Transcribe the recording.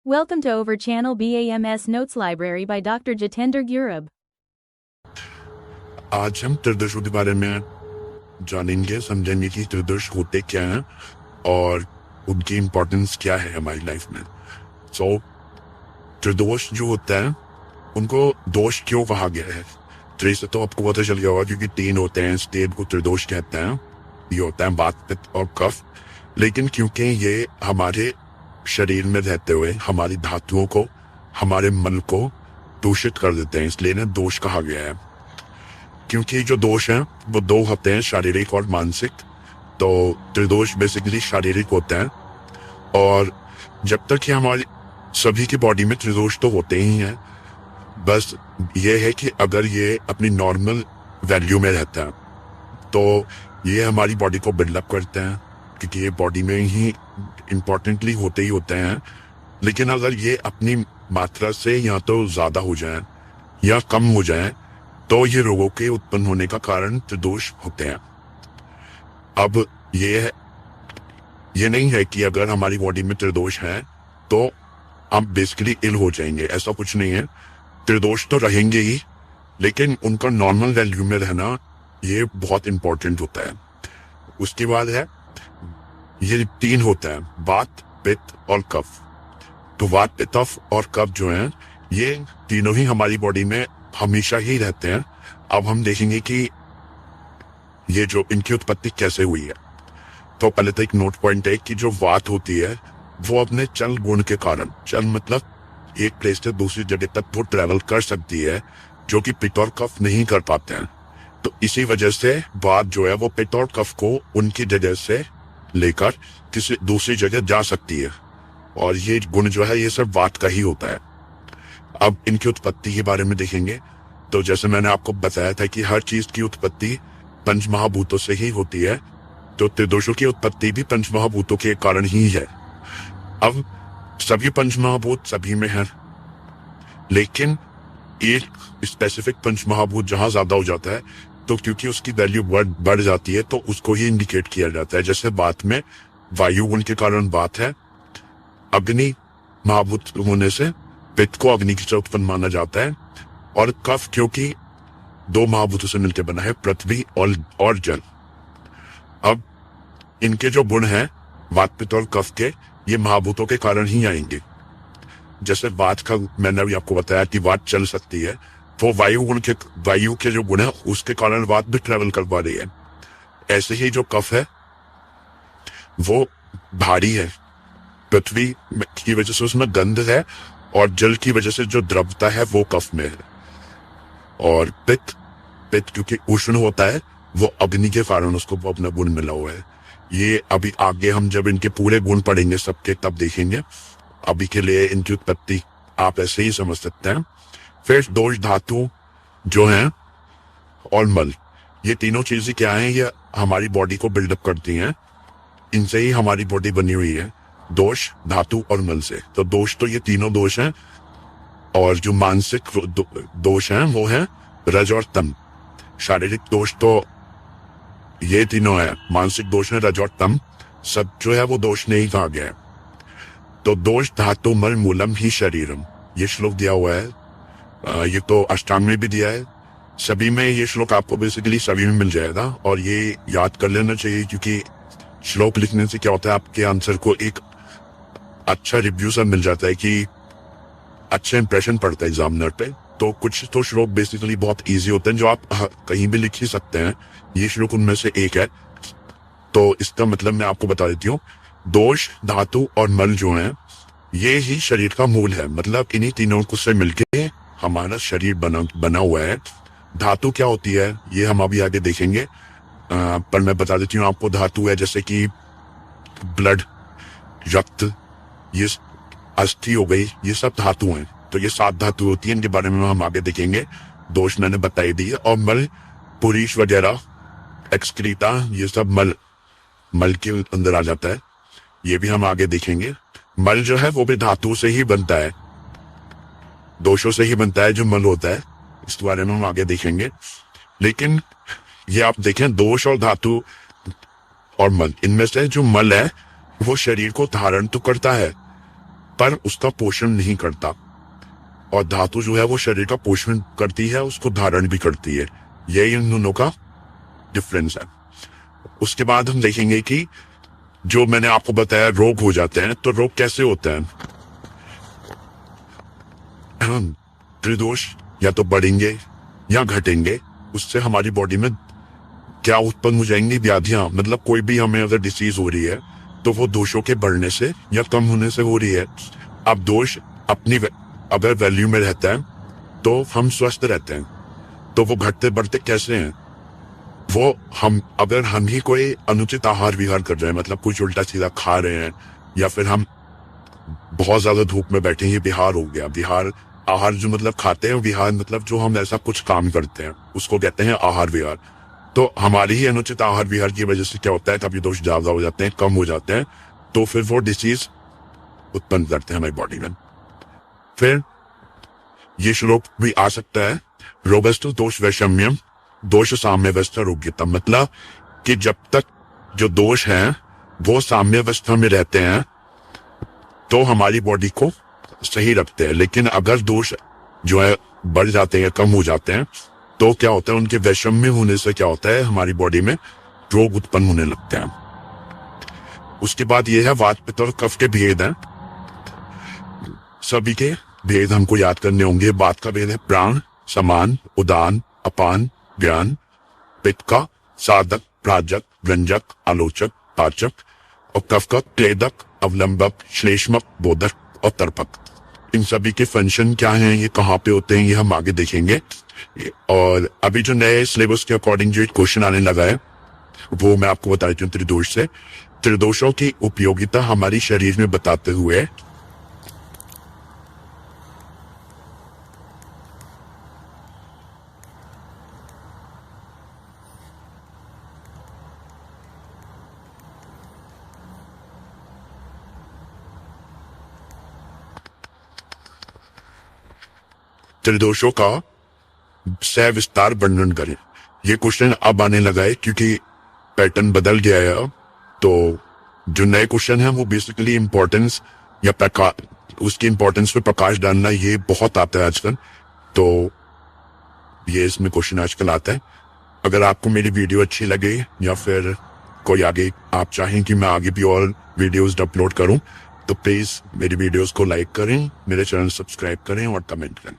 Welcome to Over Channel BAMS Notes Library by Dr. Jitendra Gurab. आज हम त्रिदोषों के बारे में जानेंगे, समझेंगे कि त्रिदोष होते क्या हैं और उनकी इम्पोर्टेंस क्या है हमारी लाइफ में। त्रिदोष जो होता है उनको दोष क्यों कहा गया है? त्रि से तो आपको पता चल गया होगा, क्योंकि तीन होते हैं, इसलिए को त्रिदोष कहते हैं। ये होता है वात, पित्त और कफ। लेकिन क्योंकि ये हमारे शरीर में रहते हुए हमारी धातुओं को, हमारे मन को दूषित कर देते हैं, इसलिए इन्हें दोष कहा गया है। क्योंकि जो दोष हैं वो दो होते हैं, शारीरिक और मानसिक। तो त्रिदोष बेसिकली शारीरिक होते हैं, और जब तक ये हमारी सभी की बॉडी में त्रिदोष तो होते ही हैं। बस ये है कि अगर ये अपनी नॉर्मल वैल्यू में रहता है तो ये हमारी बॉडी को बिल्डअप करते हैं, क्योंकि ये बॉडी में ही इम्पोर्टेंटली होते ही होते हैं। लेकिन अगर ये अपनी मात्रा से या तो ज्यादा हो जाए या कम हो जाए तो ये रोगों के उत्पन्न होने का कारण त्रिदोष होते हैं। अब ये नहीं है कि अगर हमारी बॉडी में त्रिदोष है तो हम बेसिकली इल हो जाएंगे, ऐसा कुछ नहीं है। त्रिदोष तो रहेंगे ही, लेकिन उनका नॉर्मल वैल्यू में रहना ये बहुत इंपॉर्टेंट होता है। उसके बाद है, ये तीन होता है, वात, पित्त और कफ। तो वात, पित्त और कफ जो है ये तीनों ही हमारी बॉडी में हमेशा ही रहते हैं। अब हम देखेंगे कि ये जो इनकी उत्पत्ति कैसे हुई है। तो पहले तो एक नोट पॉइंट है कि जो वात होती है वो अपने चल गुण के कारण, चल मतलब एक प्लेस से दूसरी जगह तक वो ट्रेवल कर सकती है, जो कि पित्त और कफ नहीं कर पाते हैं। तो इसी वजह से वात जो है वो पित्त और कफ को उनकी जगह से लेकर किसी दूसरी जगह जा सकती है, और ये गुण जो है ये सब वात का ही होता है। अब इनकी उत्पत्ति के बारे में देखेंगे तो जैसे मैंने आपको बताया था कि हर चीज की उत्पत्ति पंच महाभूतों से ही होती है, तो त्रिदोषों की उत्पत्ति भी पंच महाभूतों के कारण ही है। अब सभी पंच महाभूत सभी में है, लेकिन एक स्पेसिफिक पंच महाभूत जहां ज्यादा हो जाता है तो क्योंकि उसकी वैल्यू बढ़ जाती है तो उसको ही इंडिकेट किया जाता है। जैसे वात में वायु गुण के कारण वात है, अग्नि महाभूत होने से पित्त को अग्नि की तरह उत्पन्न माना जाता है, और कफ क्योंकि दो महाभूतों से मिलकर बना है, पृथ्वी और जल। अब इनके जो गुण हैं वात, पित्त और कफ के, ये महाभूतों के कारण ही आएंगे। जैसे वात का मैंने अभी आपको बताया कि वात चल सकती है, वो वायु के जो गुण है उसके कारण वात भी ट्रेवल कर पा रही है। ऐसे ही जो कफ है वो भारी है, पृथ्वी की वजह से उसमें गंध है, और जल की वजह से जो द्रवता है वो कफ में है। और पित्त क्योंकि उष्ण होता है, वो अग्नि के कारण उसको वो अपना गुण मिला हुआ है। ये अभी आगे हम जब इनके पूरे गुण पढ़ेंगे सबके तब देखेंगे। अभी के लिए इनकी उत्पत्ति आप ऐसे ही समझ सकते हैं। फिर दोष धातु जो हैं और मल, ये तीनों चीजें क्या हैं, ये हमारी बॉडी को बिल्डअप करती हैं। इनसे ही हमारी बॉडी बनी हुई है, दोष, धातु और मल से। तो दोष तो ये तीनों दोष हैं, और जो मानसिक दोष हैं वो हैं रज और तम। शारीरिक दोष तो ये तीनों है, मानसिक दोष है रज और तम, सब जो है वो दोष नहीं कहा गया है। तो दोष धातु मल मूलम ही शरीरम, ये श्लोक दिया हुआ है। ये तो अष्टांग में भी दिया है, सभी में ये श्लोक आपको बेसिकली सभी में मिल जाएगा, और ये याद कर लेना चाहिए, क्योंकि श्लोक लिखने से क्या होता है, आपके आंसर को एक अच्छा रिव्यू सा मिल जाता है, कि अच्छा इंप्रेशन पड़ता है एग्जामिनर पे। तो कुछ तो श्लोक बेसिकली बहुत इजी होते हैं जो आप कहीं भी लिख ही सकते हैं, ये श्लोक उनमें से एक है। तो इसका मतलब मैं आपको बता देती हूँ, दोष, धातु और मल जो है ये ही शरीर का मूल है। मतलब इन्हीं तीनों को से मिलके हमारा शरीर बना हुआ है। धातु क्या होती है ये हम अभी आगे देखेंगे, पर मैं बता देती हूँ आपको। धातु है जैसे कि ब्लड, रक्त, ये अस्थि हो गई, ये सब धातु हैं। तो ये 7 धातु होती है, इनके बारे में हम आगे देखेंगे। दोष मैंने बताई दी है। और मल, पुरीश वगैरह, एक्सक्रीटा, ये सब मल के अंदर आ जाता है, ये भी हम आगे देखेंगे। मल जो है वो भी धातु से ही बनता है, दोषों से ही बनता है जो मल होता है, इस बारे में हम आगे देखेंगे। लेकिन ये आप देखें, दोष और धातु और मल, इनमें से जो मल है वो शरीर को धारण तो करता है, पर उसका पोषण नहीं करता। और धातु जो है वो शरीर का पोषण करती है, उसको धारण भी करती है। यही इन दोनों का डिफरेंस है। उसके बाद हम देखेंगे कि जो मैंने आपको बताया रोग हो जाते हैं, तो रोग कैसे होते हैं। त्रिदोष या तो बढ़ेंगे या घटेंगे, उससे हमारी बॉडी में क्या उत्पन्न हो जाएंगी व्याधियां। मतलब कोई भी हमें अगर डिसीज हो रही है तो वो दोषों के बढ़ने से या कम होने से हो रही है। अब दोष अपनी अगर वैल्यू में रहता है तो हम स्वस्थ रहते हैं। तो वो घटते बढ़ते कैसे हैं, वो अगर हम ही कोई अनुचित आहार विहार कर रहे हैं, मतलब कुछ उल्टा सीधा खा रहे हैं, या फिर हम बहुत ज्यादा धूप में बैठे, ये विहार हो गया। विहार आहार जो मतलब खाते हैं, विहार मतलब जो हम ऐसा कुछ काम करते हैं उसको कहते हैं आहार विहार। तो हमारी ही अनुचित आहार विहार की वजह से क्या होता है, कभी दोष ज्यादा हो जाते हैं, कम हो जाते हैं, तो फिर वो डिसीज उत्पन्न करते हैं हमारी बॉडी में। फिर ये श्लोक भी आ सकता है, रोगस्तु दोष वैषम्यम दोष साम्यावस्था रोग्यता। मतलब कि जब तक जो दोष हैं वो साम्यावस्था में रहते हैं तो हमारी बॉडी को सही रखते हैं। लेकिन अगर दोष जो है बढ़ जाते हैं, कम हो जाते हैं, तो क्या होता है, उनके वैषम्य होने से क्या होता है, हमारी बॉडी में रोग उत्पन्न होने लगते हैं। उसके बाद ये है वात पित्त और कफ के भेद हैं। सभी के भेद हमको याद करने होंगे। वात का भेद है प्राण, समान, उदान, अपान, ज्ञान। पित्त का साधक, प्राजक, व्यंजक, आलोचक, पाचक। और कफ का क्लेदक, अवलंबक, श्लेष्मक, बोधक और तर्पक। इन सभी के फंक्शन क्या हैं, ये कहाँ पे होते हैं, ये हम आगे देखेंगे। और अभी जो नए सिलेबस के अकॉर्डिंग जो क्वेश्चन आने लगा है वो मैं आपको बता देती हूँ त्रिदोष से। त्रिदोषों की उपयोगिता हमारी शरीर में बताते हुए त्रिदोषों का सविस्तार वर्णन करें। ये क्वेश्चन अब आने लगा है क्योंकि पैटर्न बदल गया है। तो जो नए क्वेश्चन है वो बेसिकली इंपॉर्टेंस या उसकी इंपॉर्टेंस पे प्रकाश डालना, ये बहुत आता है आजकल। तो ये इसमें क्वेश्चन आजकल आता है। अगर आपको मेरी वीडियो अच्छी लगे या फिर कोई आगे आप चाहें कि मैं आगे भी और वीडियोस अपलोड करूं, तो प्लीज मेरी वीडियोस को लाइक करें, मेरे चैनल सब्सक्राइब करें और कमेंट करें।